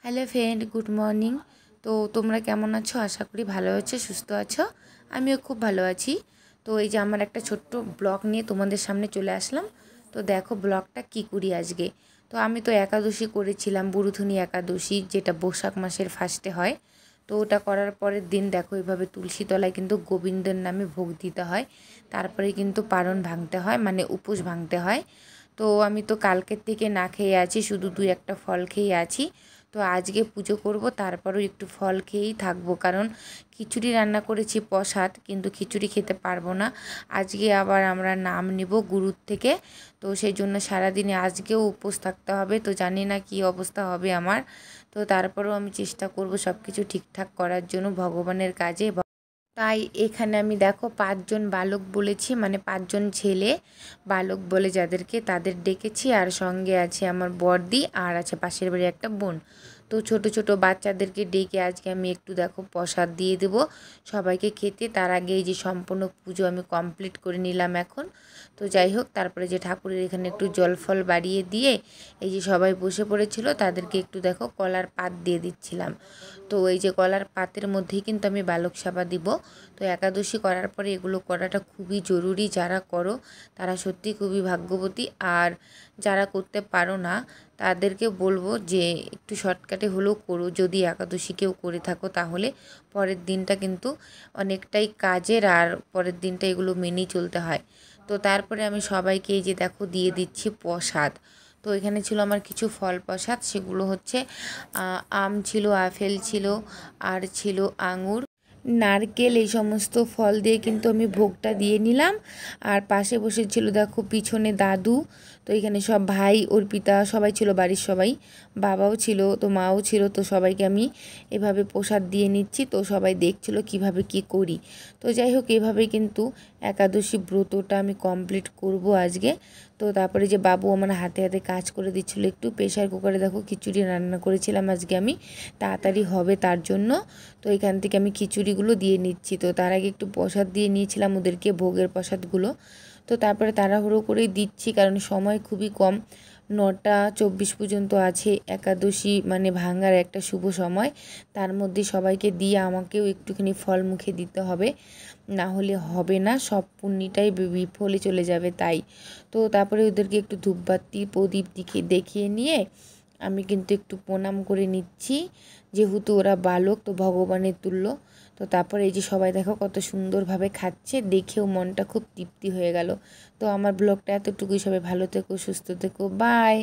Hello friend, good morning. তো তোমরা কেমন আছো? আশা করি ভালো আছো, সুস্থ আছো। আমিও খুব ভালো আছি। তো এই যে আমার একটা ছোট্ট ব্লগ নিয়ে তোমাদের সামনে চলে আসলাম। তো দেখো ব্লগটা কি করি আজকে। তো আমি তো একাদশী করেছিলাম, বুরুথুনি একাদশী, যেটা বৈশাখ মাসের ফার্স্টে হয়। তো ওটা করার পরের দিন দেখো এইভাবে তুলসী তলায় কিন্তু গোবিন্দের নামে ভোগ দিতে হয়। তারপরে কিন্তু পারণ ভাঙতে হয়, মানে উপোস ভাঙতে হয়। তো আমি তো কালকের থেকে না খেয়ে আছি, শুধু 2-1টা ফল খেয়ে আছি। তো আজকে পুজো করব, তারপরেও একটু ফল খেয়েই থাকবো, কারণ খিচুড়ি রান্না করেছি প্রসাদ, কিন্তু খিচুড়ি খেতে পারবো না। আজকে আবার আমরা নাম নিব গুরুর থেকে। তো সেই জন্য সারাদিনে আজকেও উপোস থাকতে হবে। তো জানি না কি অবস্থা হবে আমার। তো তারপরেও আমি চেষ্টা করব সব কিছু ঠিকঠাক করার জন্য ভগবানের কাজে। তাই এখানে আমি দেখো 5জন বালক বলেছি, মানে 5জন ছেলে বালক বলে যাদেরকে, তাদের ডেকেছি। আর সঙ্গে আছে আমার বড়দি, আর আছে পাশের বাড়ি একটা বোন। তো ছোট ছোট বাচ্চাদেরকে ডেকে আজকে আমি একটু দেখো প্রসাদ দিয়ে দেব সবাইকে খেতে। তার আগে এই যে সম্পূর্ণ পুজো আমি কমপ্লিট করে নিলাম এখন। তো যাই হোক, তারপরে যে ঠাকুরের এখানে একটু জল ফল বাড়িয়ে দিয়ে এই যে সবাই বসে পড়েছিল, তাদেরকে একটু দেখো কলার পাত দিয়ে দিচ্ছিলাম। তো এই যে কলার পাতের মধ্যেই কিন্তু আমি বালক সেবা দিব। তো একাদশী করার পরে এগুলো করাটা খুবই জরুরি। যারা করো তারা সত্যি খুবই ভাগ্যবতী। আর যারা করতে পারো না তাদেরকে বলবো যে একটু শর্টকাটে হলেও করো। যদি একাদশী কেউ করে থাকো তাহলে পরের দিনটা কিন্তু অনেকটাই কাজের, আর পরের দিনটা এগুলো মেনেই চলতে হয়। তো তারপরে আমি সবাইকে এই যে দেখো দিয়ে দিচ্ছি প্রসাদ। তো এখানে ছিল আমার কিছু ফল প্রসাদ, সেগুলো হচ্ছে আম ছিল, আপেল ছিল, আর ছিল আঙুর, নারকেল, এই সমস্ত ফল দিয়ে কিন্তু আমি ভোগটা দিয়ে নিলাম। আর পাশে বসেছিল দেখো পিছনে দাদু। তো এখানে সব ভাই, অর্পিতা সবাই ছিল, বাড়ির সবাই, বাবাও ছিল, তো মাও ছিল। তো সবাইকে আমি এভাবে প্রসাদ দিয়ে নিচ্ছি। তো সবাই দেখছিল কিভাবে কি করি। তো যাই হোক, এভাবেই কিন্তু একাদশী ব্রতটা আমি কমপ্লিট করব আজকে। তো তারপরে যে বাবু আমার হাতে হাতে কাজ করে দিচ্ছিলো, একটু প্রেশার কুকারে দেখো খিচুড়ি রান্না করেছিলাম আজকে আমি, তাড়াতাড়ি হবে তার জন্য। তো এখান থেকে আমি খিচুড়িগুলো দিয়ে নিচ্ছি। তো তার আগে একটু প্রসাদ দিয়ে নিয়েছিলাম ওদেরকে, ভোগের প্রসাদগুলো। তো তারপরে তাড়াহুড়ো করেই দিচ্ছি, কারণ সময় খুবই কম। 9টা 24 পর্যন্ত আছে একাদশী, মানে ভাঙার একটা শুভ সময়। তার মধ্যে সবাইকে দিয়ে আমাকেও একটুখানি ফল মুখে দিতে হবে, না হলে হবে না, সব পুণ্যিটাই বিফলে চলে যাবে। তাই তো তারপরে ওদেরকে একটু ধূপবাতি প্রদীপ দেখিয়ে নিয়ে আমি কিন্তু একটু প্রণাম করে নিচ্ছি, যেহেতু ওরা বালক, তো ভগবানের তুল্য। তো তারপরে এই যে সবাই দেখো কত সুন্দরভাবে খাচ্ছে, দেখেও মনটা খুব তৃপ্তি হয়ে গেল। তো আমার ব্লগটা এতটুকুই। সবাই ভালো থেকো, সুস্থ থেকো, বাই।